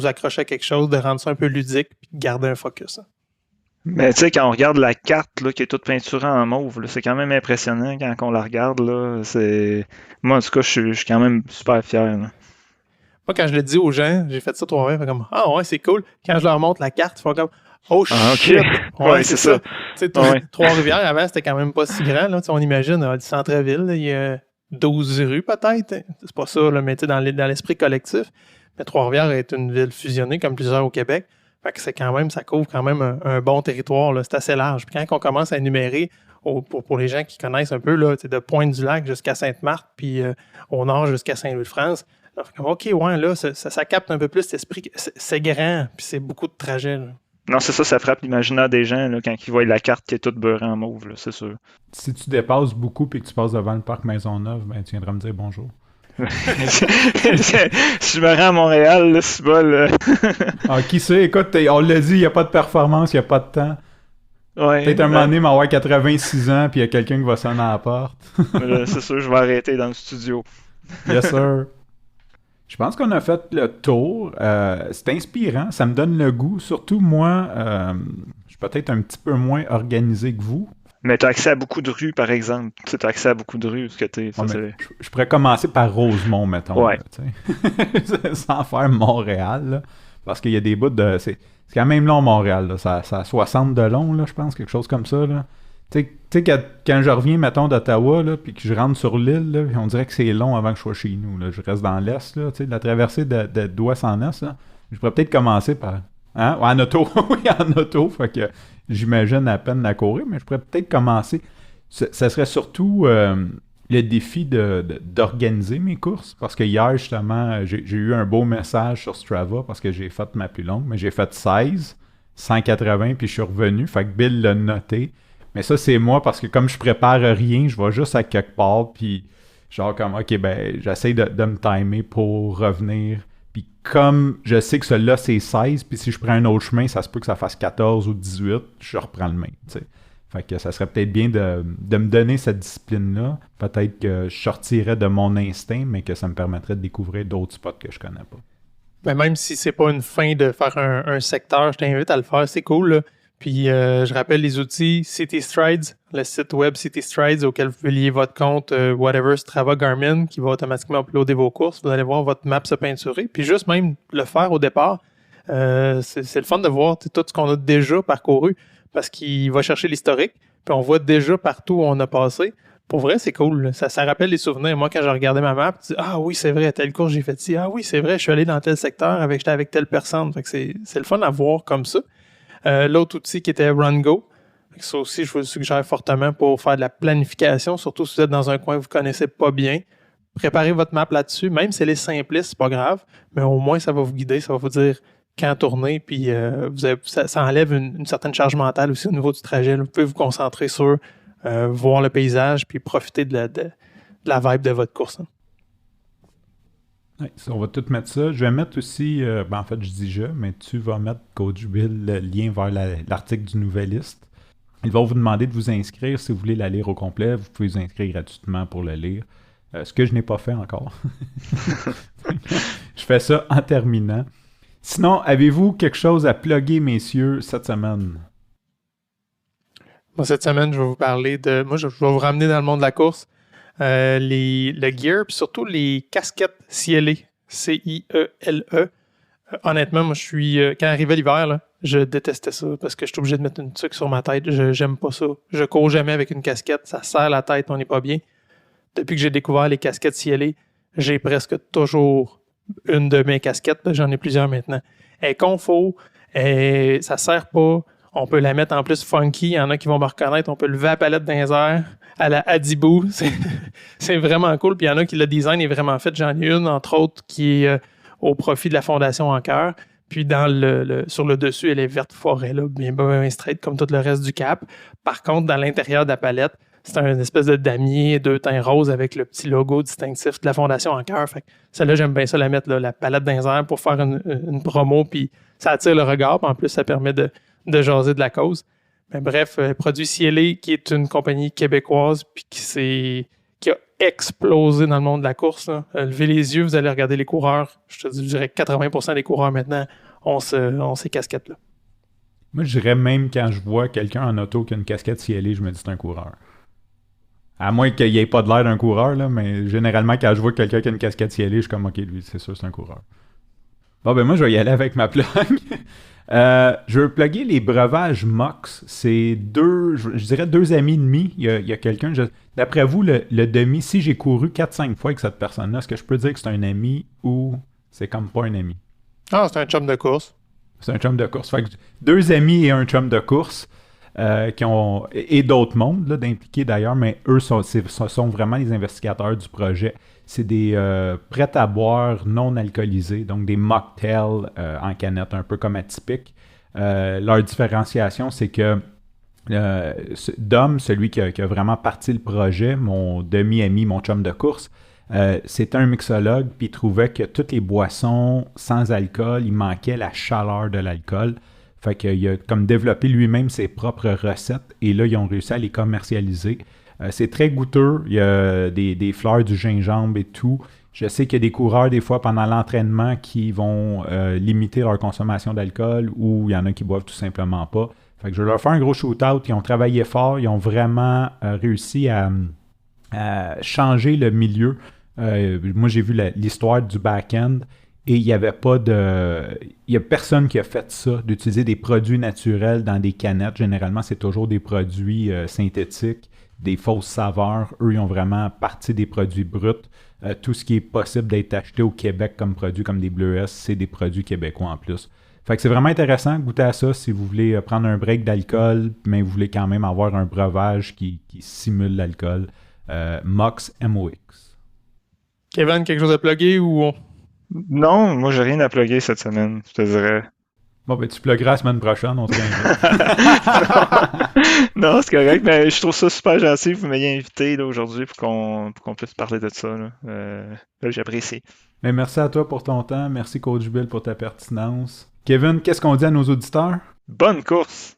accrocher à quelque chose, de rendre ça un peu ludique, puis de garder un focus. Mais tu sais, quand on regarde la carte là, qui est toute peinturée en mauve, là, c'est quand même impressionnant quand on la regarde. Là, moi, en tout cas, je suis quand même super fier. Là. Moi, quand je le dis aux gens, j'ai fait ça 3 fois, ils font comme « Ah ouais, c'est cool ». Quand je leur montre la carte, ils font comme « Oh shit! Okay. Ouais, c'est ça. » Trois-Rivières, avant, c'était quand même pas si grand. Là. On imagine, le centre-ville, il y a 12 rues peut-être. C'est pas ça, là, mais dans l'esprit collectif. Mais Trois-Rivières est une ville fusionnée, comme plusieurs au Québec. Fait que c'est quand même, ça couvre quand même un bon territoire. Là. C'est assez large. Puis quand on commence à énumérer, pour les gens qui connaissent un peu, là, de Pointe-du-Lac jusqu'à Sainte-Marthe, puis au nord jusqu'à Saint-Louis-de-France, là, OK, ouais, là, ça capte un peu plus cet esprit. C'est grand, puis c'est beaucoup de trajets. Là. Non, c'est ça frappe l'imaginaire des gens là, quand ils voient la carte qui est toute beurrée en mauve, là, c'est sûr. Si tu dépasses beaucoup et que tu passes devant le parc Maisonneuve, ben, tu viendras me dire bonjour. Si je me rends à Montréal, là, c'est bon, là. Qui sait, écoute, on l'a dit, il n'y a pas de performance, il n'y a pas de temps. Ouais, peut-être un moment donné, m'avoir 86 ans, puis il y a quelqu'un qui va sonner à la porte. C'est sûr, je vais arrêter dans le studio. Yes, sir. Je pense qu'on a fait le tour. C'est inspirant, ça me donne le goût. Surtout moi, je suis peut-être un petit peu moins organisé que vous. Mais tu as accès à beaucoup de rues, par exemple. Tu as accès à beaucoup de rues. Je pourrais commencer par Rosemont, mettons. Ouais. Là, sans faire Montréal. Là, parce qu'il y a des bouts de... C'est quand même long, Montréal. Là. Ça a 60 de long, là, je pense, quelque chose comme ça. Là. Tu sais, quand je reviens, mettons, d'Ottawa, là, puis que je rentre sur l'île, là, on dirait que c'est long avant que je sois chez nous. Là. Je reste dans l'Est, là, la traversée d'Ouest en Est. Là. Je pourrais peut-être commencer par... Hein? En auto. Oui, en auto. Fait que j'imagine à peine la courir, mais je pourrais peut-être commencer. Ça serait surtout le défi d'organiser mes courses. Parce que hier, justement, j'ai eu un beau message sur Strava parce que j'ai fait ma plus longue, mais j'ai fait 16, 180, puis je suis revenu. Fait que Bill l'a noté. Mais ça, c'est moi parce que comme je prépare rien, je vais juste à quelque part, puis genre comme, OK, ben, j'essaie de me timer pour revenir. Puis comme je sais que celui-là, c'est 16, puis si je prends un autre chemin, ça se peut que ça fasse 14 ou 18, je reprends le même, tu sais. Fait que ça serait peut-être bien de me donner cette discipline-là. Peut-être que je sortirais de mon instinct, mais que ça me permettrait de découvrir d'autres spots que je connais pas. Ben même si c'est pas une fin de faire un secteur, je t'invite à le faire, c'est cool, là. Puis je rappelle les outils City Strides, le site web City Strides auquel vous pouvez lier votre compte whatever Strava Garmin qui va automatiquement uploader vos courses. Vous allez voir votre map se peinturer. Puis juste même le faire au départ, c'est le fun de voir tout ce qu'on a déjà parcouru parce qu'il va chercher l'historique. Puis on voit déjà partout où on a passé. Pour vrai, c'est cool. Là. Ça rappelle les souvenirs. Moi, quand je regardais ma map, je dis, ah oui, c'est vrai, à telle course, j'ai fait ci. Ah oui, c'est vrai, je suis allé dans tel secteur, j'étais avec telle personne. Fait que c'est le fun à voir comme ça. L'autre outil qui était RunGo. Ça aussi, je vous le suggère fortement pour faire de la planification, surtout si vous êtes dans un coin que vous ne connaissez pas bien. Préparez votre map là-dessus, même si elle est simpliste, c'est pas grave, mais au moins ça va vous guider, ça va vous dire quand tourner, puis ça enlève une certaine charge mentale aussi au niveau du trajet. Vous pouvez vous concentrer sur voir le paysage, puis profiter de la vibe de votre course. Hein. Ouais, on va tout mettre ça. Je vais mettre aussi, en fait, je dis mais tu vas mettre, Coach Bill, le lien vers l'article du Nouvelliste. Il va vous demander de vous inscrire si vous voulez la lire au complet. Vous pouvez vous inscrire gratuitement pour le lire. Ce que je n'ai pas fait encore. Je fais ça en terminant. Sinon, avez-vous quelque chose à plugger, messieurs, cette semaine? Moi, cette semaine, je vais vous parler de... Moi, je vais vous ramener dans le monde de la course. Le gear, puis surtout les casquettes cielées, C-I-E-L-E. Honnêtement, moi, quand arrivait l'hiver, là, je détestais ça parce que je suis obligé de mettre une tuque sur ma tête. J'aime pas ça. Je cours jamais avec une casquette. Ça serre la tête, on n'est pas bien. Depuis que j'ai découvert les casquettes cielées, j'ai presque toujours une de mes casquettes, j'en ai plusieurs maintenant. Elle est confo, ça sert pas. On peut la mettre en plus funky. Il y en a qui vont me reconnaître. On peut lever la palette dans les airs à la Adibou. C'est vraiment cool. Puis il y en a qui le design est vraiment fait. J'en ai une, entre autres, qui est au profit de la Fondation En Cœur. Puis sur le dessus, elle est verte forêt, là, bien straight comme tout le reste du cap. Par contre, dans l'intérieur de la palette, c'est un espèce de damier, 2 teints roses avec le petit logo distinctif de la Fondation En Cœur. Fait que celle-là, j'aime bien ça la mettre, là, la palette dans les airs pour faire une promo. Puis ça attire le regard. Puis en plus, ça permet de jaser de la cause. Mais bref, Produit Cielé, qui est une compagnie québécoise puis qui a explosé dans le monde de la course. Là. Levez les yeux, vous allez regarder les coureurs. Je dirais 80% des coureurs maintenant ont ces casquettes-là. Moi, je dirais même quand je vois quelqu'un en auto qui a une casquette Cielé, je me dis c'est un coureur. À moins qu'il n'y ait pas de l'air d'un coureur, là, mais généralement, quand je vois quelqu'un qui a une casquette Cielé, je suis comme, OK, lui, c'est sûr, c'est un coureur. Bon, ben moi, je vais y aller avec ma plug. Je veux plugger les breuvages Mox. C'est je dirais 2 amis et demi. Il y a quelqu'un, d'après vous, le demi, si j'ai couru 4-5 fois avec cette personne-là, est-ce que je peux dire que c'est un ami ou c'est comme pas un ami? Ah, c'est un chum de course. C'est un chum de course. Fait que 2 amis et un chum de course et d'autres mondes là, d'impliquer d'ailleurs, mais eux sont vraiment les investigateurs du projet. C'est des prêts à boire non alcoolisés, donc des mocktails en canette, un peu comme Atypique. Leur différenciation, c'est que Dom, celui qui a vraiment parti le projet, mon demi-ami, mon chum de course, c'était un mixologue, puis il trouvait que toutes les boissons sans alcool, il manquait la chaleur de l'alcool. Fait qu'il a comme développé lui-même ses propres recettes, et là, ils ont réussi à les commercialiser. C'est très goûteux, il y a des fleurs, du gingembre et tout. Je sais qu'il y a des coureurs, des fois, pendant l'entraînement, qui vont limiter leur consommation d'alcool, ou il y en a qui boivent tout simplement pas. Fait que je vais leur faire un gros shoot-out. Ils ont travaillé fort, ils ont vraiment réussi à changer le milieu. Moi, j'ai vu l'histoire du back-end, et il n'y avait pas il n'y a personne qui a fait ça, d'utiliser des produits naturels dans des canettes. Généralement, c'est toujours des produits synthétiques, des fausses saveurs. Eux, ils ont vraiment parti des produits bruts. Tout ce qui est possible d'être acheté au Québec comme produit, comme des Bleuets, c'est des produits québécois en plus. Fait que c'est vraiment intéressant, goûter à ça si vous voulez prendre un break d'alcool, mais vous voulez quand même avoir un breuvage qui simule l'alcool. Mox, M-O-X. Kevin, quelque chose à plugger ou... Non, moi, j'ai rien à plugger cette semaine, je te dirais. Bon, ben tu pluggeras la semaine prochaine, on te réinvite. Non, c'est correct, mais je trouve ça super gentil que vous m'ayez invité là, aujourd'hui pour qu'on puisse parler de ça. Là, j'apprécie. Mais merci à toi pour ton temps. Merci, Coach Bill, pour ta pertinence. Kevin, qu'est-ce qu'on dit à nos auditeurs? Bonne course!